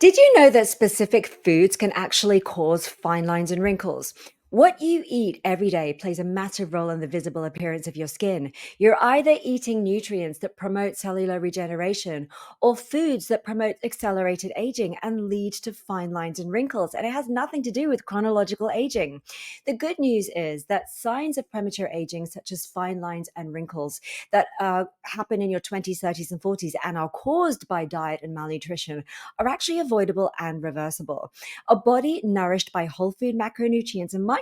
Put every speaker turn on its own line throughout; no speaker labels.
Did you know that specific foods can actually cause fine lines and wrinkles? What you eat every day plays a massive role in the visible appearance of your skin. You're either eating nutrients that promote cellular regeneration or foods that promote accelerated aging and lead to fine lines and wrinkles. And it has nothing to do with chronological aging. The good news is that signs of premature aging, such as fine lines and wrinkles, that happen in your 20s, 30s, and 40s and are caused by diet and malnutrition are actually avoidable and reversible. A body nourished by whole food macronutrients and micronutrients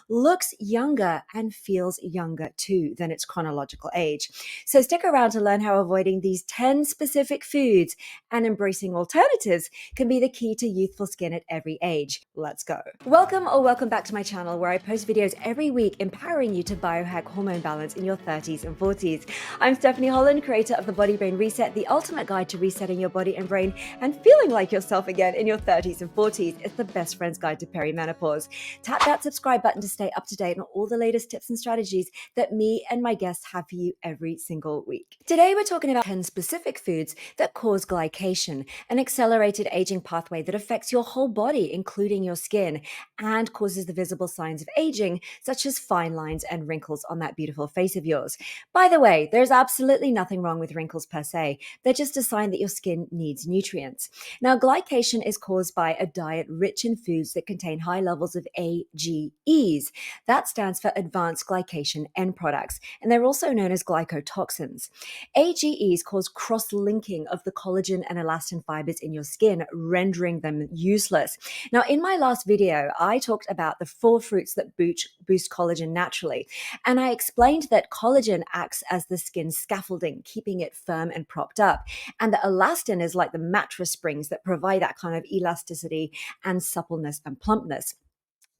looks younger and feels younger too than its chronological age. So stick around to learn how avoiding these 10 specific foods and embracing alternatives can be the key to youthful skin at every age. Let's go. Welcome back to my channel where I post videos every week empowering you to biohack hormone balance in your 30s and 40s. I'm Stephanie Holland, creator of the Body Brain Reset, the ultimate guide to resetting your body and brain and feeling like yourself again in your 30s and 40s. It's the best friend's guide to perimenopause. Tap that subscribe button to stay up to date on all the latest tips and strategies that me and my guests have for you every single week. Today, we're talking about 10 specific foods that cause glycation, an accelerated aging pathway that affects your whole body, including your skin, and causes the visible signs of aging, such as fine lines and wrinkles on that beautiful face of yours. By the way, there's absolutely nothing wrong with wrinkles per se. They're just a sign that your skin needs nutrients. Now, glycation is caused by a diet rich in foods that contain high levels of AGEs. That stands for Advanced Glycation End Products, and they're also known as glycotoxins. AGEs cause cross-linking of the collagen and elastin fibers in your skin, rendering them useless. Now, in my last video, I talked about the 4 fruits that boost collagen naturally, and I explained that collagen acts as the skin's scaffolding, keeping it firm and propped up, and the elastin is like the mattress springs that provide that kind of elasticity and suppleness and plumpness.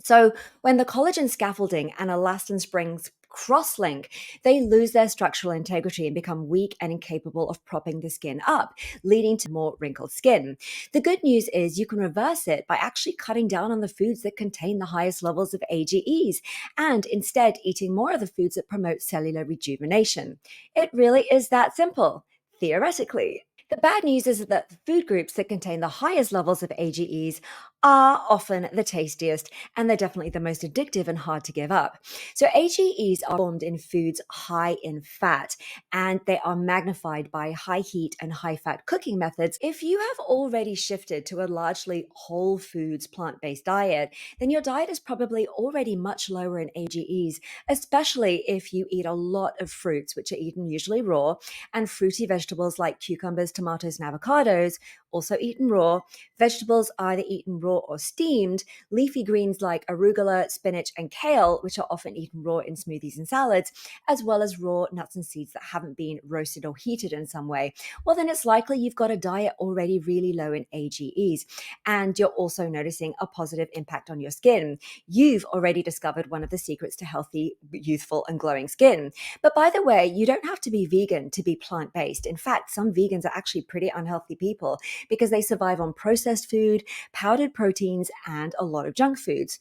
So when the collagen scaffolding and elastin springs cross-link, they lose their structural integrity and become weak and incapable of propping the skin up, leading to more wrinkled skin. The good news is you can reverse it by actually cutting down on the foods that contain the highest levels of AGEs and instead eating more of the foods that promote cellular rejuvenation. It really is that simple, theoretically. The bad news is that the food groups that contain the highest levels of AGEs are often the tastiest, and they're definitely the most addictive and hard to give up. So AGEs are formed in foods high in fat, and they are magnified by high heat and high fat cooking methods. If you have already shifted to a largely whole foods plant-based diet, then your diet is probably already much lower in AGEs, especially if you eat a lot of fruits, which are eaten usually raw, and fruity vegetables like cucumbers, tomatoes, and avocados, also eaten raw. Vegetables either eaten raw or steamed. Leafy greens like arugula, spinach, and kale, which are often eaten raw in smoothies and salads, as well as raw nuts and seeds that haven't been roasted or heated in some way. Well, then it's likely you've got a diet already really low in AGEs, and you're also noticing a positive impact on your skin. You've already discovered one of the secrets to healthy, youthful, and glowing skin. But by the way, you don't have to be vegan to be plant-based. In fact, some vegans are actually pretty unhealthy people because they survive on processed food, powdered proteins, and a lot of junk foods.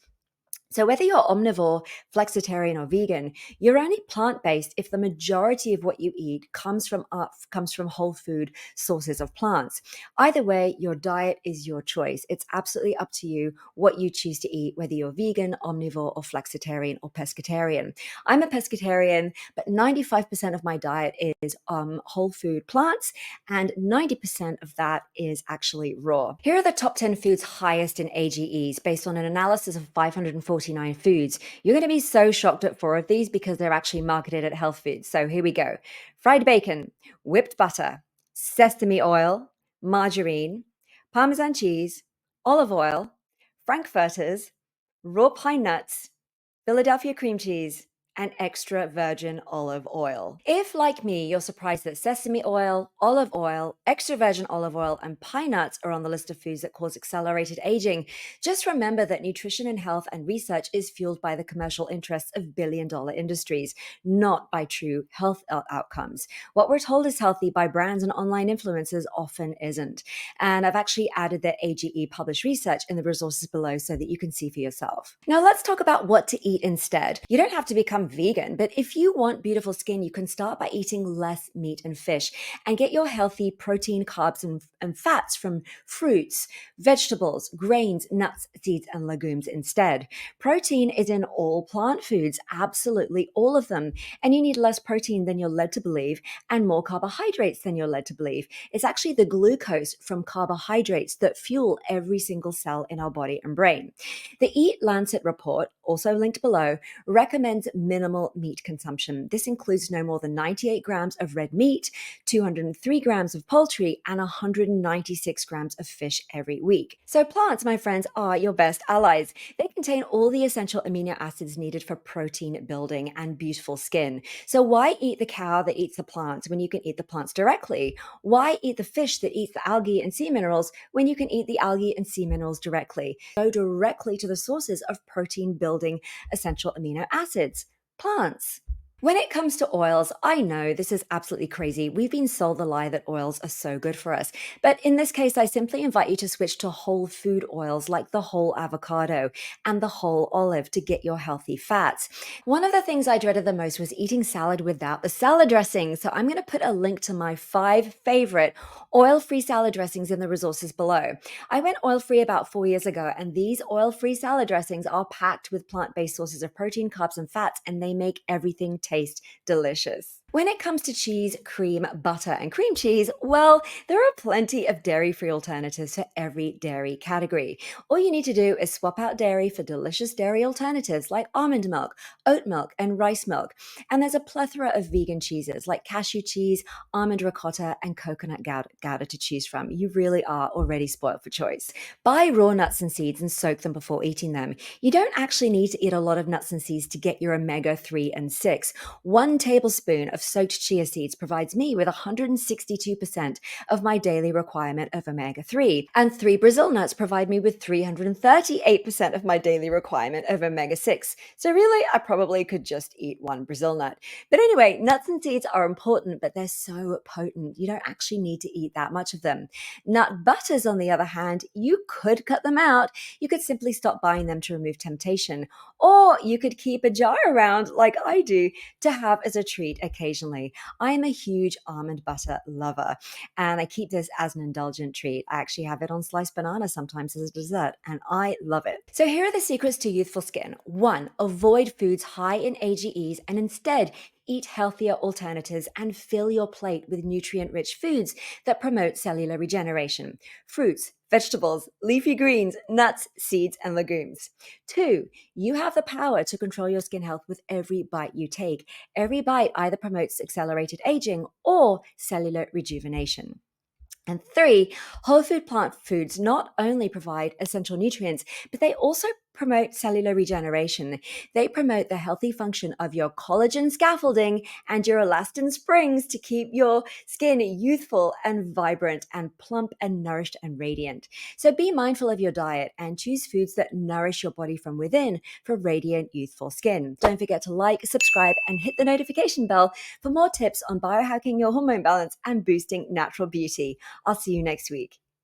So whether you're omnivore, flexitarian, or vegan, you're only plant-based if the majority of what you eat comes from whole food sources of plants. Either way, your diet is your choice. It's absolutely up to you what you choose to eat, whether you're vegan, omnivore, or flexitarian or pescatarian. I'm a pescatarian, but 95% of my diet is whole food plants, and 90% of that is actually raw. Here are the top 10 foods highest in AGEs based on an analysis of 549 foods. You're going to be so shocked at 4 of these because they're actually marketed at health foods. So here we go. Fried bacon, whipped butter, sesame oil, margarine, Parmesan cheese, olive oil, frankfurters, raw pine nuts, Philadelphia cream cheese, and extra virgin olive oil. If, like me, you're surprised that sesame oil, extra virgin olive oil, and pine nuts are on the list of foods that cause accelerated aging, just remember that nutrition and health and research is fueled by the commercial interests of billion-dollar industries, not by true health outcomes. What we're told is healthy by brands and online influencers often isn't. And I've actually added the AGE published research in the resources below so that you can see for yourself. Now let's talk about what to eat instead. You don't have to become vegan, but if you want beautiful skin, you can start by eating less meat and fish and get your healthy protein, carbs, and fats from fruits, vegetables, grains, nuts, seeds, and legumes instead. Protein is in all plant foods, absolutely all of them, and you need less protein than you're led to believe and more carbohydrates than you're led to believe. It's actually the glucose from carbohydrates that fuel every single cell in our body and brain. The Eat Lancet report, also linked below, recommends minimal meat consumption. This includes no more than 98 grams of red meat, 203 grams of poultry, and 196 grams of fish every week. So plants, my friends, are your best allies. They contain all the essential amino acids needed for protein building and beautiful skin. So why eat the cow that eats the plants when you can eat the plants directly? Why eat the fish that eats the algae and sea minerals when you can eat the algae and sea minerals directly? Go directly to the sources of protein building essential amino acids, plants. When it comes to oils, I know this is absolutely crazy. We've been sold the lie that oils are so good for us. But in this case, I simply invite you to switch to whole food oils like the whole avocado and the whole olive to get your healthy fats. One of the things I dreaded the most was eating salad without the salad dressing. So I'm going to put a link to my 5 favorite oil-free salad dressings in the resources below. I went oil-free about 4 years ago, and these oil-free salad dressings are packed with plant-based sources of protein, carbs, and fats, and they make everything taste delicious. When it comes to cheese, cream, butter, and cream cheese, well, there are plenty of dairy-free alternatives for every dairy category. All you need to do is swap out dairy for delicious dairy alternatives like almond milk, oat milk, and rice milk. And there's a plethora of vegan cheeses like cashew cheese, almond ricotta, and coconut gouda to choose from. You really are already spoiled for choice. Buy raw nuts and seeds and soak them before eating them. You don't actually need to eat a lot of nuts and seeds to get your omega-3 and 6. 1 tablespoon of soaked chia seeds provides me with 162% of my daily requirement of omega-3, and 3 Brazil nuts provide me with 338% of my daily requirement of omega-6. So really, I probably could just eat 1 Brazil nut. But anyway, nuts and seeds are important, but they're so potent. You don't actually need to eat that much of them. Nut butters, on the other hand, you could cut them out. You could simply stop buying them to remove temptation, or you could keep a jar around like I do to have as a treat occasionally. I am a huge almond butter lover, and I keep this as an indulgent treat. I actually have it on sliced banana sometimes as a dessert, and I love it. So here are the secrets to youthful skin. 1, avoid foods high in AGEs and instead eat healthier alternatives and fill your plate with nutrient-rich foods that promote cellular regeneration. Fruits, vegetables, leafy greens, nuts, seeds, and legumes. 2, you have the power to control your skin health with every bite you take. Every bite either promotes accelerated aging or cellular rejuvenation. And 3, whole food plant foods not only provide essential nutrients, but they also promote cellular regeneration. They promote the healthy function of your collagen scaffolding and your elastin springs to keep your skin youthful and vibrant and plump and nourished and radiant. So be mindful of your diet and choose foods that nourish your body from within for radiant, youthful skin. Don't forget to like, subscribe, and hit the notification bell for more tips on biohacking your hormone balance and boosting natural beauty. I'll see you next week.